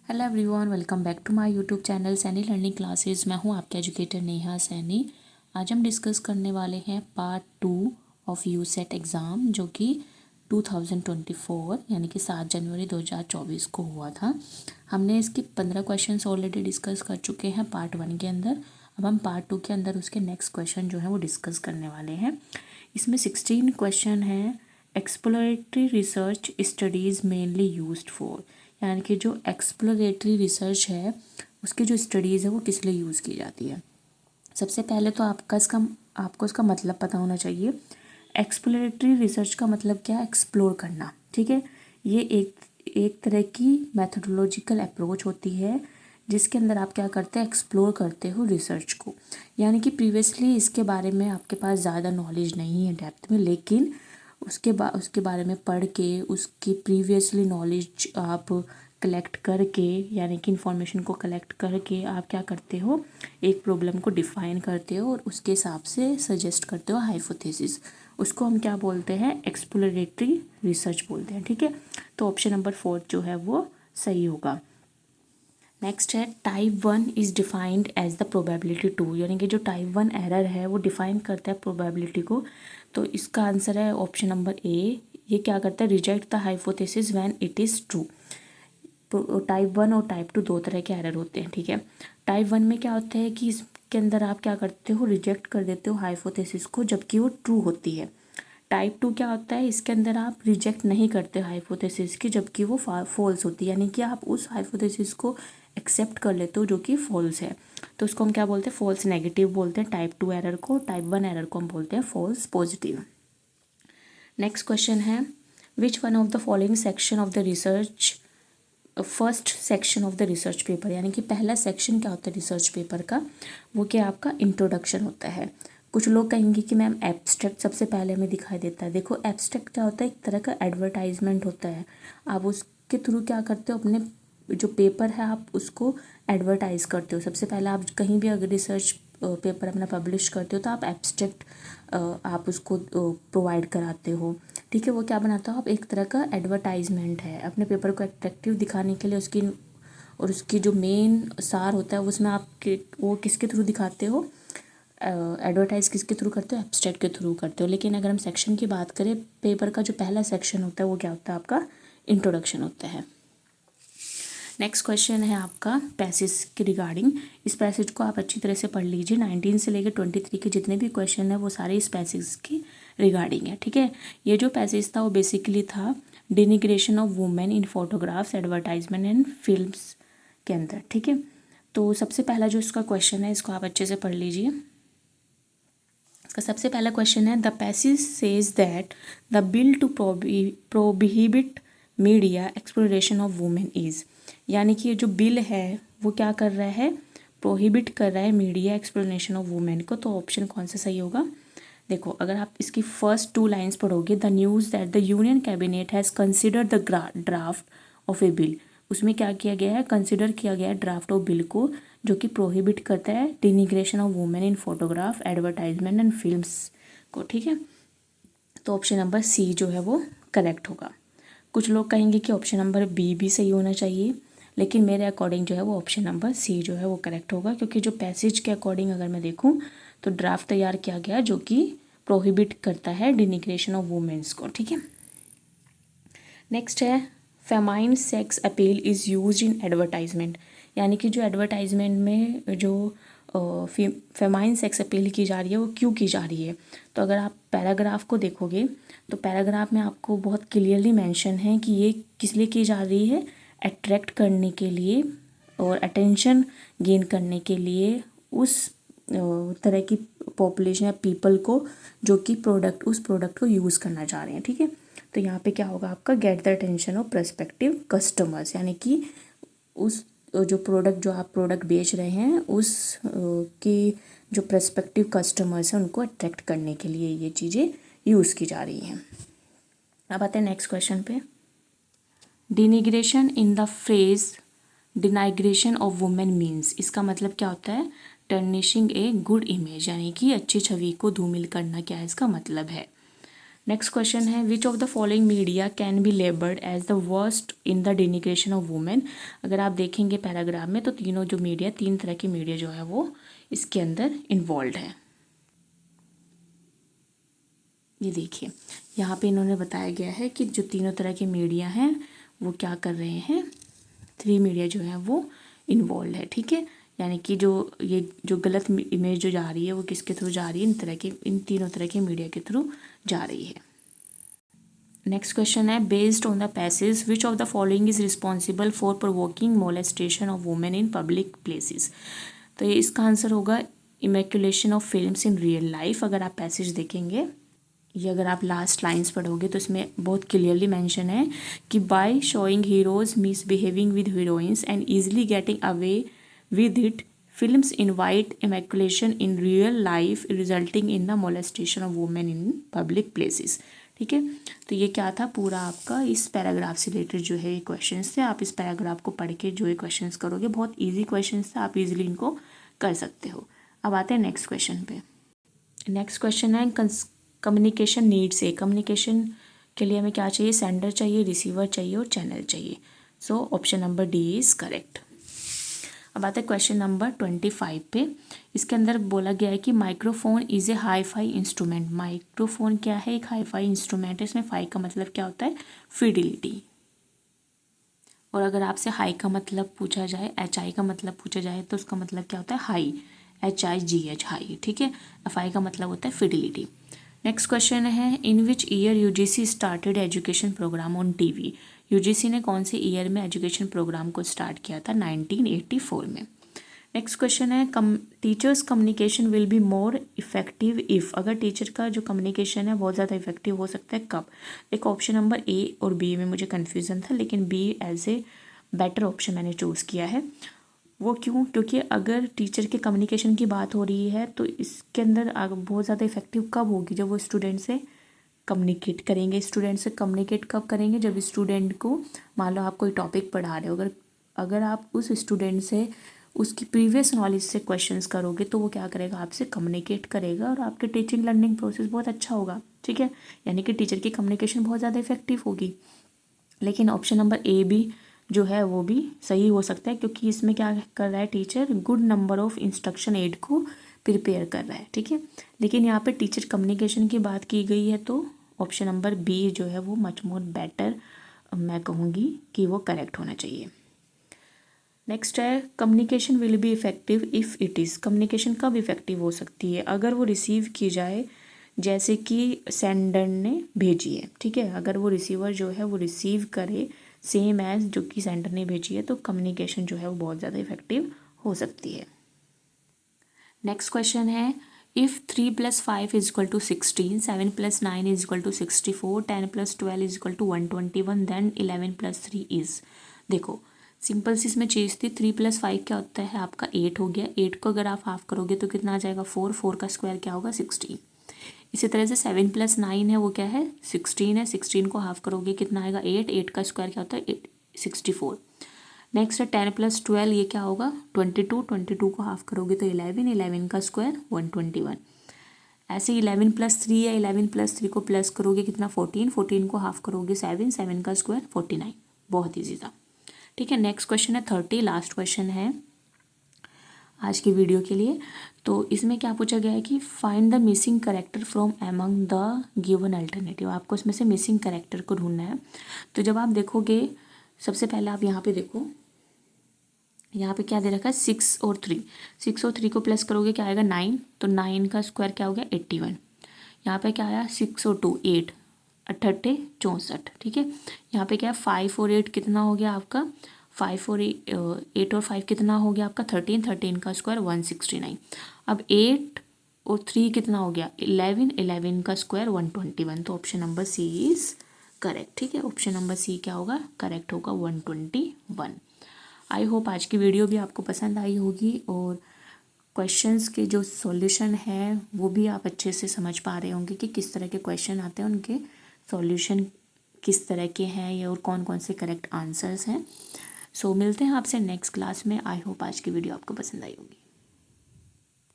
Hello everyone, welcome back to my YouTube channel Saini learning classes. मैं हूं आपके educator Neha Saini. आज हम डिस्कस करने वाले हैं पार्ट 2 ऑफ यूसेट एग्ज़ाम, जो कि 2024 यानी कि 7 जनवरी 2024 को हुआ था। हमने इसकी 15 क्वेश्चंस ऑलरेडी डिस्कस कर चुके हैं पार्ट 1 के अंदर। अब हम पार्ट 2 के अंदर उसके नेक्स्ट क्वेश्चन जो है वो डिस्कस करने वाले हैं। इसमें 16 क्वेश्चन हैं। Exploratory research studies mainly used for, यानी कि जो एक्सप्लोरेटरी रिसर्च है उसकी जो स्टडीज़ है वो किस लिए यूज़ की जाती है। सबसे पहले तो आपको इसका मतलब पता होना चाहिए। एक्सप्लोरेटरी रिसर्च का मतलब क्या है? एक्सप्लोर करना। ठीक है, ये एक तरह की मैथडोलॉजिकल अप्रोच होती है जिसके अंदर आप क्या करते हैं? एक्सप्लोर करते हो रिसर्च को। यानी कि प्रीवियसली इसके बारे में आपके पास ज़्यादा नॉलेज नहीं है डेप्थ में, लेकिन उसके बारे में पढ़ के उसकी प्रीवियसली नॉलेज आप कलेक्ट करके, यानी कि इन्फॉर्मेशन को कलेक्ट करके आप क्या करते हो? एक प्रॉब्लम को डिफाइन करते हो और उसके हिसाब से सजेस्ट करते हो हाइपोथेसिस। उसको हम क्या बोलते हैं? एक्सप्लोरेटरी रिसर्च बोलते हैं। ठीक है, तो ऑप्शन नंबर 4 जो है वो सही होगा। नेक्स्ट है type 1 is defined as the probability 2, यानी कि जो टाइप 1 एरर है वो डिफाइन करता है प्रोबेबिलिटी को। तो इसका आंसर है ऑप्शन नंबर ए। ये क्या करता है? Reject the hypothesis when it is true. Type 1 और टाइप 2 दो तरह के एरर होते हैं। ठीक है, टाइप 1 में क्या होता है कि इसके अंदर आप क्या करते हो? रिजेक्ट कर देते हो हाइपोथेसिस को, जबकि वो ट्रू होती है। टाइप 2 क्या होता है? इसके अंदर आप रिजेक्ट नहीं करते हाइपोथेसिस की, जबकि वो फॉल्स होती है, यानी कि आप उस हाइपोथेसिस को एक्सेप्ट कर लेते हो जो कि फॉल्स है। तो उसको हम क्या बोलते हैं? फॉल्स नेगेटिव बोलते हैं टाइप 2 एरर को। टाइप 1 एरर को हम बोलते हैं फॉल्स पॉजिटिव। नेक्स्ट क्वेश्चन है which one of the following section of the research first section of the research paper, यानी कि पहला सेक्शन क्या होता है रिसर्च पेपर का? वो क्या आपका इंट्रोडक्शन होता है। कुछ लोग कहेंगे कि मैम एब्स्ट्रैक्ट सबसे पहले हमें दिखाई देता है। देखो, एब्स्ट्रैक्ट क्या होता है? एक तरह का एडवर्टाइजमेंट होता है। आप उसके थ्रू क्या करते हो? अपने जो पेपर है आप उसको एडवर्टाइज करते हो। सबसे पहले आप कहीं भी अगर रिसर्च पेपर अपना पब्लिश करते हो तो आप एब्स्ट्रैक्ट आप उसको प्रोवाइड कराते हो। ठीक है, वो क्या बनाता हो? आप एक तरह का एडवर्टाइजमेंट है अपने पेपर को अट्रैक्टिव दिखाने के लिए। उसकी जो मेन सार होता है उसमें आप वो किसके थ्रू दिखाते हो? एडवर्टाइज किसके थ्रू करते हो? एब्स्ट्रैक्ट के थ्रू करते हो। लेकिन अगर हम सेक्शन की बात करें, पेपर का जो पहला सेक्शन होता है वो क्या होता है? आपका इंट्रोडक्शन होता है। नेक्स्ट क्वेश्चन है आपका पैसेज के रिगार्डिंग। इस पैसेज को आप अच्छी तरह से पढ़ लीजिए। 19 से लेकर 23 के जितने भी क्वेश्चन है वो सारे इस पैसेज के रिगार्डिंग है। ठीक है, ये जो पैसेज था वो बेसिकली था denigration of women in photographs, advertisement and films के अंदर। ठीक है, तो सबसे पहला जो इसका क्वेश्चन है इसको आप अच्छे से पढ़ लीजिए। इसका सबसे पहला क्वेश्चन है the passage says that the bill to prohibit media exploration of women is, यानी कि ये जो बिल है वो क्या कर रहा है? प्रोहिबिट कर रहा है मीडिया एक्सप्लोरेशन ऑफ वुमेन को। तो ऑप्शन कौन सा सही होगा? देखो, अगर आप इसकी फर्स्ट 2 लाइन्स पढ़ोगे, the news that the union cabinet has considered the draft of A bill, उसमें क्या किया गया है? कंसिडर किया गया है ड्राफ्ट ऑफ बिल को, जो कि प्रोहिबिट करता है denigration of women in photograph, advertisement and films को। ठीक है, तो ऑप्शन नंबर सी जो है वो करेक्ट होगा। कुछ लोग कहेंगे कि ऑप्शन नंबर बी भी सही होना चाहिए, लेकिन मेरे अकॉर्डिंग जो है वो ऑप्शन नंबर सी जो है वो करेक्ट होगा, क्योंकि जो पैसेज के अकॉर्डिंग अगर मैं देखूँ तो ड्राफ्ट तैयार किया गया जो कि प्रोहिबिट करता है डिनिग्रेशन ऑफ वुमेन्स को। ठीक है, नेक्स्ट है famine sex appeal is use in advertisement, यानी कि जो एडवर्टाइजमेंट में जो फेमाइन सेक्स अपील की जा रही है वो क्यों की जा रही है? तो अगर आप पैराग्राफ को देखोगे तो पैराग्राफ में आपको बहुत क्लियरली मेंशन है कि ये किस लिए की जा रही है? अट्रैक्ट करने के लिए और अटेंशन गेन करने के लिए उस तरह की पॉपुलेशन या पीपल को जो कि उस प्रोडक्ट को यूज़ करना चाह रहे हैं। ठीक है, तो यहाँ पे क्या होगा आपका? Get the attention of prospective customers, यानी कि उस जो आप प्रोडक्ट बेच रहे हैं उस की जो प्रस्पेक्टिव कस्टमर्स हैं उनको अट्रैक्ट करने के लिए ये चीज़ें यूज़ की जा रही हैं। अब आते हैं नेक्स्ट क्वेश्चन पे। Denigration in the phrase denigration of women means, इसका मतलब क्या होता है? टर्निशिंग ए गुड इमेज, यानी कि अच्छी छवि को धूमिल करना, क्या है इसका मतलब है? नेक्स्ट क्वेश्चन है which of the following media can be labelled as the worst in the denigration of women. अगर आप देखेंगे पैराग्राफ में तो तीनों जो मीडिया, तीन तरह की मीडिया जो है वो इसके अंदर इन्वॉल्व है। ये देखिए यहाँ पे इन्होंने बताया गया है कि जो तीनों तरह के मीडिया हैं वो क्या कर रहे हैं, 3 मीडिया जो है वो इन्वॉल्व है। ठीक है, यानी कि ये जो गलत इमेज जो जा रही है वो किसके थ्रू जा रही है, इन तीनों तरह के मीडिया के थ्रू जा रही है। नेक्स्ट क्वेश्चन है based on the passage which of the following is responsible for provoking molestation of women in public places. तो ये इसका आंसर होगा emulation of films in real life. अगर आप पैसेज देखेंगे, ये अगर आप लास्ट लाइंस पढ़ोगे तो इसमें बहुत क्लियरली मेंशन है कि by showing heroes misbehaving with heroines and easily getting away with it films invite emulation in real life resulting in the molestation of women in public places. ठीक है, तो ये क्या था पूरा आपका इस पैराग्राफ से रिलेटेड जो है ये क्वेश्चंस थे। आप इस पैराग्राफ को पढ़ के जो ये क्वेश्चंस करोगे बहुत इजी क्वेश्चंस थे, आप इजीली इनको कर सकते हो। अब आते हैं नेक्स्ट क्वेश्चन पे। नेक्स्ट क्वेश्चन है कम्युनिकेशन नीड्स है। कम्युनिकेशन के लिए हमें क्या चाहिए, सेंडर चाहिए, रिसीवर चाहिए और चैनल चाहिए। So option number D is correct. अब आते हैं क्वेश्चन नंबर 25 पे। इसके अंदर बोला गया है कि microphone is a hi fi instrument. Microphone क्या है, एक हाई फाई इंस्ट्रूमेंट है। इसमें फाई का मतलब क्या होता है, फिडिलिटी। और अगर आपसे हाई का मतलब पूछा जाए, HI का मतलब पूछा जाए तो उसका मतलब क्या होता है, हाई, HIGH हाई। ठीक है, FI का मतलब होता है फिडिलिटी। नेक्स्ट क्वेश्चन है in which year UGC started education programme on TV। UGC ने कौन से ईयर में एजुकेशन प्रोग्राम को स्टार्ट किया था, 1984 में। नेक्स्ट क्वेश्चन है teachers communication will be more effective if. अगर टीचर का जो कम्युनिकेशन है बहुत ज़्यादा इफेक्टिव हो सकता है कब। एक ऑप्शन नंबर A और B में मुझे कन्फ्यूज़न था, लेकिन B as a better option मैंने चूज़ किया है। वो क्यों, क्योंकि अगर टीचर के कम्युनिकेशन की बात हो रही है तो इसके अंदर बहुत ज़्यादा इफेक्टिव कब होगी, जब वो स्टूडेंट से कम्युनिकेट करेंगे। स्टूडेंट से कम्युनिकेट कब करेंगे, जब स्टूडेंट को, मान लो आप कोई टॉपिक पढ़ा रहे हो, अगर आप उस स्टूडेंट से उसकी प्रीवियस नॉलेज से क्वेश्चंस करोगे तो वो क्या करेगा, आपसे कम्युनिकेट करेगा और आपके टीचिंग लर्निंग प्रोसेस बहुत अच्छा होगा। ठीक है, यानी कि टीचर की कम्युनिकेशन बहुत ज़्यादा इफेक्टिव होगी। लेकिन ऑप्शन नंबर A भी जो है वो भी सही हो सकता है, क्योंकि इसमें क्या कर रहा है, teacher good number of instruction aid को प्रिपेयर कर रहा है। ठीक है, लेकिन यहाँ पे टीचर कम्युनिकेशन की बात की गई है तो ऑप्शन नंबर B जो है वो मच मोर बेटर, मैं कहूँगी कि वो करेक्ट होना चाहिए। नेक्स्ट है communication will be effective if it is. Communication कब इफेक्टिव हो सकती है, अगर वो रिसीव की जाए जैसे कि सेंडर ने भेजी है। ठीक है, अगर वो रिसीवर जो है वो रिसीव करे सेम एज जो कि सेंडर ने भेजी है तो कम्युनिकेशन जो है वो बहुत ज़्यादा इफेक्टिव हो सकती है। नेक्स्ट क्वेश्चन है if 3 + 5 is equal to 16, 7 + 9 is equal to 64, 10 + 12 is equal to 121, then 11 + 3 is. देखो सिंपल सी इसमें चीज़ थी, 3 + 5 क्या होता है आपका 8 हो गया। 8 को अगर आप हाफ करोगे तो कितना आ जाएगा 4, 4 का स्क्वायर क्या होगा 16। इसी तरह से 7 + 9 है वो क्या है 16 है, 16 को हाफ करोगे कितना आएगा 8, 8 का स्क्वायर क्या होता है 64। नेक्स्ट है 10 + 12 ये क्या होगा 22, 22 को हाफ करोगे तो 11, 11 का स्क्वायर 121। ऐसे 11 + 3 है, 11 + 3 को प्लस करोगे कितना 14, 14 को हाफ करोगे 7, 7 का स्क्वायर 49। बहुत ईजी था। ठीक है, नेक्स्ट क्वेश्चन है 30, लास्ट क्वेश्चन है आज की वीडियो के लिए। तो इसमें क्या पूछा गया है कि find the missing character from among the given alternative. आपको इसमें से मिसिंग करेक्टर को ढूंढना है। तो जब आप देखोगे सबसे पहले आप यहाँ पे देखो, यहाँ पे क्या दे रखा है 6 और 3, 6 और 3 को प्लस करोगे क्या आएगा 9, तो 9 का स्क्वायर क्या हो गया 81। यहाँ पे क्या आया 6 और 2 8, 88 64। ठीक है, यहाँ पे क्या है 5 और 8 कितना हो गया आपका 5 और 8 और 5 कितना हो गया आपका 13, 13 का स्क्वायर 169। अब 8 और 3 कितना हो गया 11, 11 का स्क्वायर 121। तो option number C is correct. ठीक है, ऑप्शन नंबर C क्या होगा करेक्ट होगा 121। आई होप आज की वीडियो भी आपको पसंद आई होगी और क्वेश्चंस के जो सॉल्यूशन है वो भी आप अच्छे से समझ पा रहे होंगे कि किस तरह के क्वेश्चन आते हैं, उनके सॉल्यूशन किस तरह के हैं या और कौन कौन से करेक्ट आंसर्स हैं। सो मिलते हैं आपसे नेक्स्ट क्लास में। आई होप आज की वीडियो आपको पसंद आई होगी।